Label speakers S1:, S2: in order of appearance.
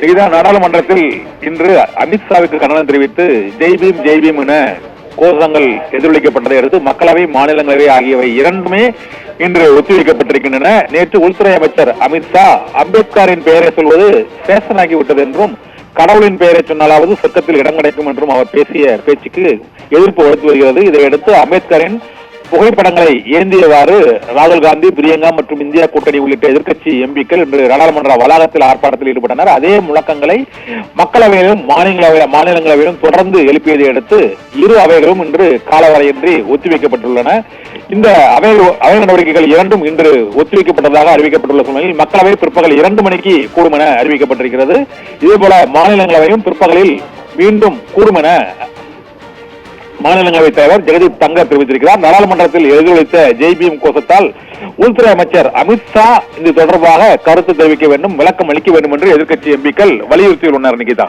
S1: இதுதான் நாடாளுமன்றத்தில் இன்று அமித்ஷாவுக்கு கண்டனம் தெரிவித்து ஜெய் பீம் என கோஷங்கள் எதிரொலிக்கப்பட்டதை அடுத்து மக்களவை மாநிலங்களவை ஆகியவை இரண்டுமே இன்று ஒத்திவைக்கப்பட்டிருக்கின்றன. நேற்று உள்துறை அமைச்சர் அமித்ஷா அம்பேத்கரின் பெயரை சொல்வது சேஷனாகிவிட்டது என்றும் கடவுளின் பெயரை சொன்னாலாவது சொர்க்கத்தில் இடம் கிடைக்கும் என்றும் அவர் பேசிய பேச்சுக்கு எதிர்ப்பு வலுத்து வருகிறது. இதையடுத்து அம்பேத்கரின் புகைப்படங்களை ஏந்தியவாறு ராகுல் காந்தி, பிரியங்கா மற்றும் இந்தியா கூட்டணி உள்ளிட்ட எதிர்க்கட்சி எம்பிக்கள் இன்று நாடாளுமன்ற வளாகத்தில் ஆர்ப்பாட்டத்தில் ஈடுபட்டனர். அதே முழக்கங்களை மக்களவையிலும் மாநிலங்களவையிலும் தொடர்ந்து எழுப்பியதை அடுத்து இரு அவைகளும் இன்று காலவரையின்றி ஒத்திவைக்கப்பட்டுள்ளன. இந்த அவை நடவடிக்கைகள் இரண்டும் இன்று ஒத்திவைக்கப்பட்டதாக அறிவிக்கப்பட்டுள்ள சூழ்நிலையில் மக்களவை பிற்பகல் 2 மணிக்கு கூடும் என அறிவிக்கப்பட்டிருக்கிறது. இதேபோல மாநிலங்களவையும் பிற்பகலில் மீண்டும் கூடும் என மாநிலங்களவை தலைவர் ஜெகதீப் தங்கர் தெரிவித்திருக்கிறார். நாடாளுமன்றத்தில் எதிரொலித்த ஜெய் பீம் கோஷத்தால் உள்துறை அமைச்சர் அமித்ஷா இது தொடர்பாக கருத்து தெரிவிக்க வேண்டும், விளக்கம் அளிக்க வேண்டும் என்று எதிர்க்கட்சி எம்பிக்கள் வலியுறுத்தியுள்ளனர். நிகிதா.